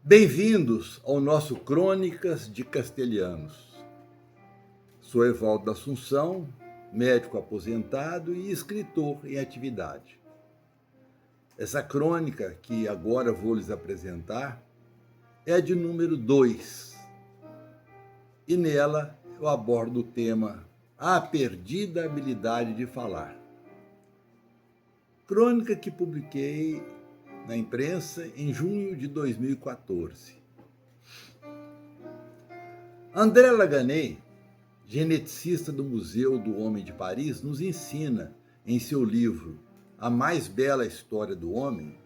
Bem-vindos ao nosso Crônicas de Castelhanos. Sou Evaldo da Assunção, médico aposentado e escritor em atividade. Essa crônica que agora vou lhes apresentar é a de número 2. E nela eu abordo o tema A Perdida Habilidade de Falar. Crônica que publiquei na imprensa em junho de 2014. André Laganet, geneticista do Museu do Homem de Paris, nos ensina em seu livro A Mais Bela História do Homem,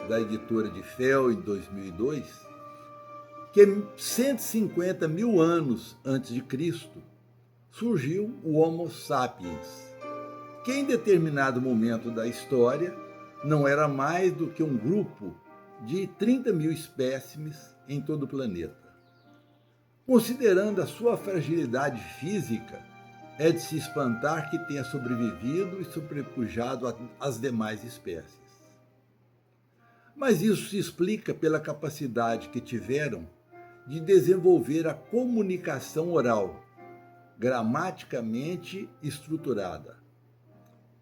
da editora de Fel, em 2002, que 150 mil anos antes de Cristo surgiu o Homo sapiens, que em determinado momento da história não era mais do que um grupo de 30 mil espécimes em todo o planeta. Considerando a sua fragilidade física, é de se espantar que tenha sobrevivido e sobrepujado as demais espécies. Mas isso se explica pela capacidade que tiveram de desenvolver a comunicação oral, gramaticamente estruturada.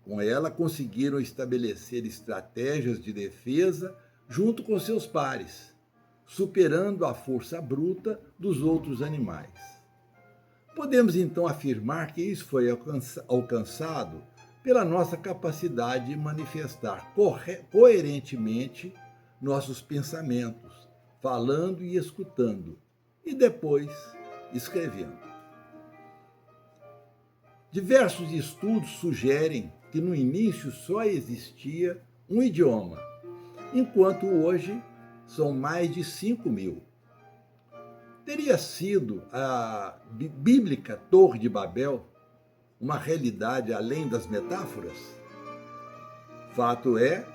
Com ela, conseguiram estabelecer estratégias de defesa junto com seus pares, superando a força bruta dos outros animais. Podemos então afirmar que isso foi alcançado pela nossa capacidade de manifestar coerentemente nossos pensamentos, falando e escutando, e depois escrevendo. Diversos estudos sugerem que no início só existia um idioma, enquanto hoje são mais de 5 mil. Teria sido a bíblica Torre de Babel uma realidade além das metáforas? Fato é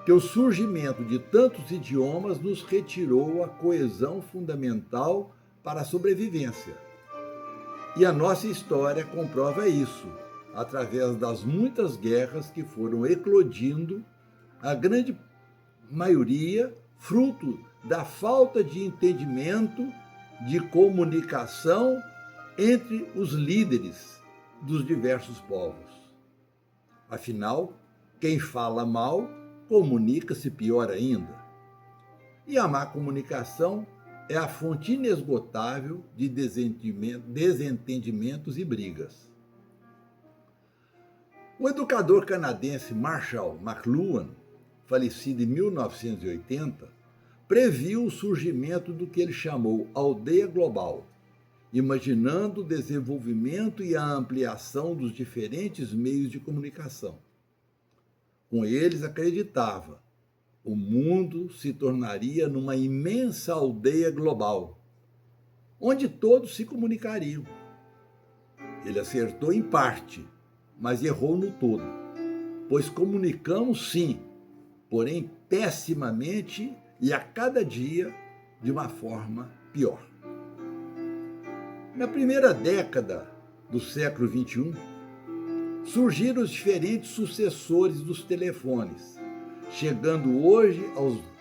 que o surgimento de tantos idiomas nos retirou a coesão fundamental para a sobrevivência. E a nossa história comprova isso, através das muitas guerras que foram eclodindo, a grande maioria fruto da falta de entendimento, de comunicação entre os líderes dos diversos povos. Afinal, quem fala mal, comunica-se pior ainda. E a má comunicação é a fonte inesgotável de desentendimentos e brigas. O educador canadense Marshall McLuhan, falecido em 1980, previu o surgimento do que ele chamou aldeia global, imaginando o desenvolvimento e a ampliação dos diferentes meios de comunicação. Com eles, acreditava, o mundo se tornaria numa imensa aldeia global, onde todos se comunicariam. Ele acertou em parte, mas errou no todo, pois comunicamos sim, porém pessimamente e a cada dia de uma forma pior. Na primeira década do século XXI, surgiram os diferentes sucessores dos telefones, chegando hoje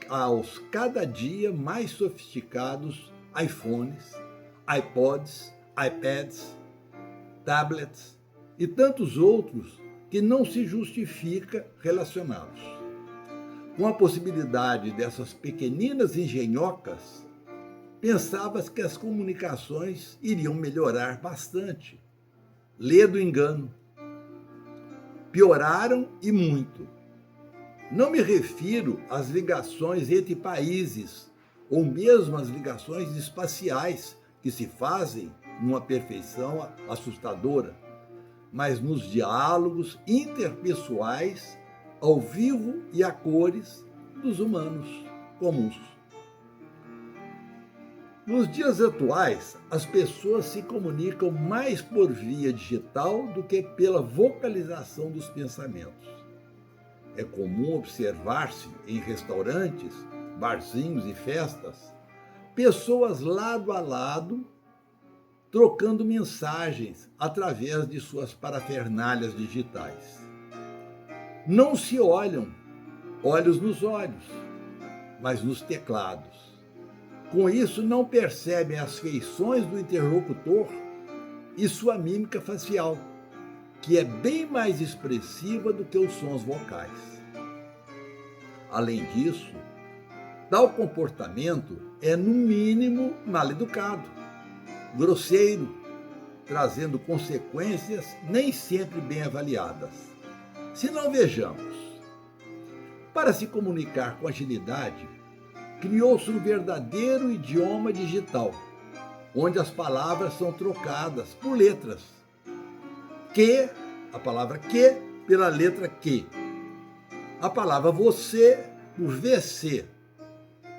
aos cada dia mais sofisticados iPhones, iPods, iPads, tablets e tantos outros que não se justifica relacioná-los. Com a possibilidade dessas pequeninas engenhocas, pensava-se que as comunicações iriam melhorar bastante. Lê do engano. Pioraram e muito. Não me refiro às ligações entre países, ou mesmo às ligações espaciais que se fazem numa perfeição assustadora, mas nos diálogos interpessoais, ao vivo e a cores dos humanos comuns. Nos dias atuais, as pessoas se comunicam mais por via digital do que pela vocalização dos pensamentos. É comum observar-se em restaurantes, barzinhos e festas, pessoas lado a lado, trocando mensagens através de suas parafernálias digitais. Não se olham, olhos nos olhos, mas nos teclados. Com isso, não percebem as feições do interlocutor e sua mímica facial, que é bem mais expressiva do que os sons vocais. Além disso, tal comportamento é, no mínimo, mal educado, grosseiro, trazendo consequências nem sempre bem avaliadas. Se não, vejamos. Para se comunicar com agilidade, criou-se um verdadeiro idioma digital, onde as palavras são trocadas por letras. A palavra que, pela letra que. A palavra você por VC.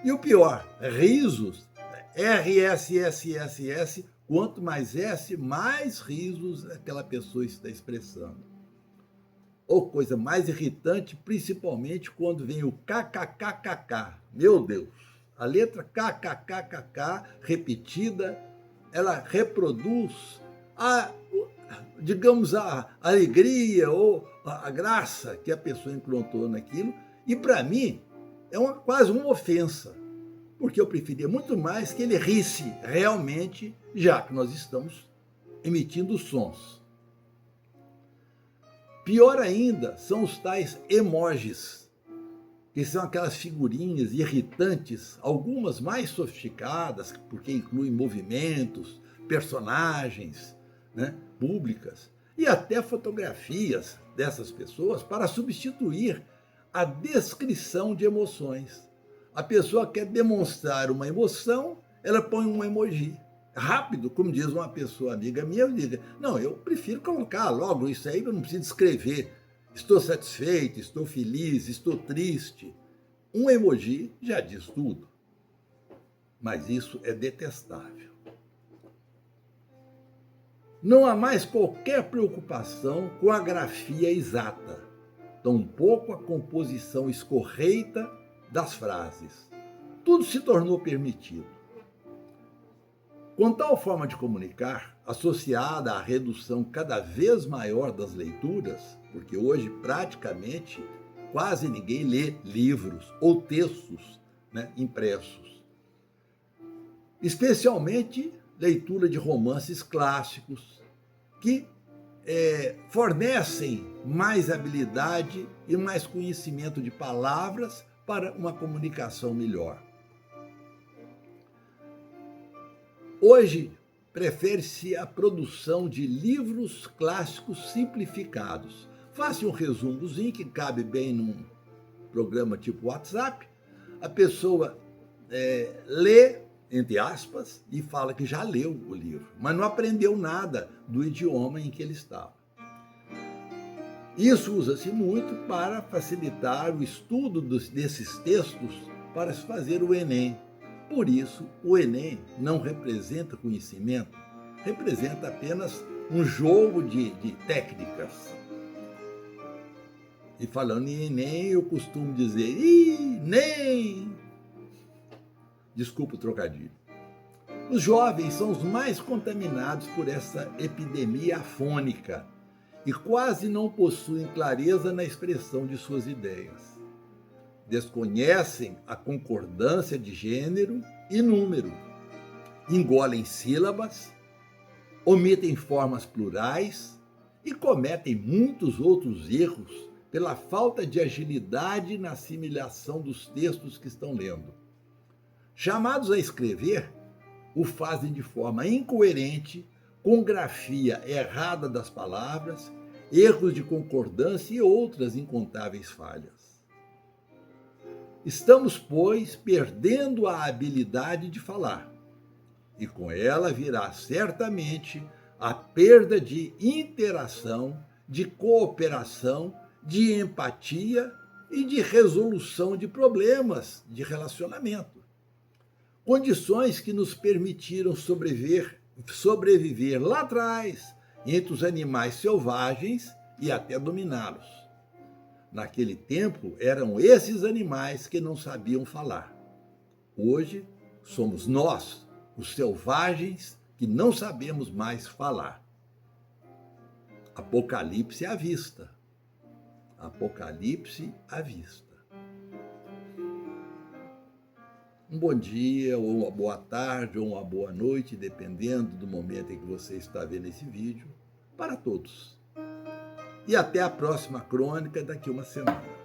E o pior, risos, RSSSS, quanto mais S, mais risos aquela pessoa está expressando. Ou coisa mais irritante, principalmente quando vem o kkkk. Meu Deus, a letra kkkk repetida, ela reproduz digamos, a alegria ou a graça que a pessoa implantou naquilo. E para mim é quase uma ofensa, porque eu preferia muito mais que ele risse realmente, já que nós estamos emitindo sons. Pior ainda são os tais emojis, que são aquelas figurinhas irritantes, algumas mais sofisticadas, porque incluem movimentos, personagens, né, públicas, e até fotografias dessas pessoas para substituir a descrição de emoções. A pessoa quer demonstrar uma emoção, ela põe um emoji. Rápido, como diz uma pessoa amiga minha, eu digo, não, eu prefiro colocar logo isso aí, eu não preciso escrever. Estou satisfeito, estou feliz, estou triste. Um emoji já diz tudo. Mas isso é detestável. Não há mais qualquer preocupação com a grafia exata, tampouco a composição escorreita das frases. Tudo se tornou permitido. Com tal forma de comunicar, associada à redução cada vez maior das leituras, porque hoje praticamente quase ninguém lê livros ou textos, né, impressos, especialmente leitura de romances clássicos, que fornecem mais habilidade e mais conhecimento de palavras para uma comunicação melhor. Hoje, prefere-se a produção de livros clássicos simplificados. Faça um resumozinho que cabe bem num programa tipo WhatsApp, a pessoa lê, entre aspas, e fala que já leu o livro, mas não aprendeu nada do idioma em que ele estava. Isso usa-se muito para facilitar o estudo desses textos para se fazer o Enem. Por isso, o Enem não representa conhecimento, representa apenas um jogo de técnicas. E falando em Enem, eu costumo dizer, nem! Desculpa o trocadilho. Os jovens são os mais contaminados por essa epidemia afônica e quase não possuem clareza na expressão de suas ideias. Desconhecem a concordância de gênero e número, engolem sílabas, omitem formas plurais e cometem muitos outros erros pela falta de agilidade na assimilação dos textos que estão lendo. Chamados a escrever, o fazem de forma incoerente, com grafia errada das palavras, erros de concordância e outras incontáveis falhas. Estamos, pois, perdendo a habilidade de falar, e com ela virá certamente a perda de interação, de cooperação, de empatia e de resolução de problemas de relacionamento. Condições que nos permitiram sobreviver lá atrás, entre os animais selvagens e até dominá-los. Naquele tempo, eram esses animais que não sabiam falar. Hoje, somos nós, os selvagens, que não sabemos mais falar. Apocalipse à vista. Apocalipse à vista. Um bom dia, ou uma boa tarde, ou uma boa noite, dependendo do momento em que você está vendo esse vídeo, para todos. E até a próxima crônica daqui uma semana.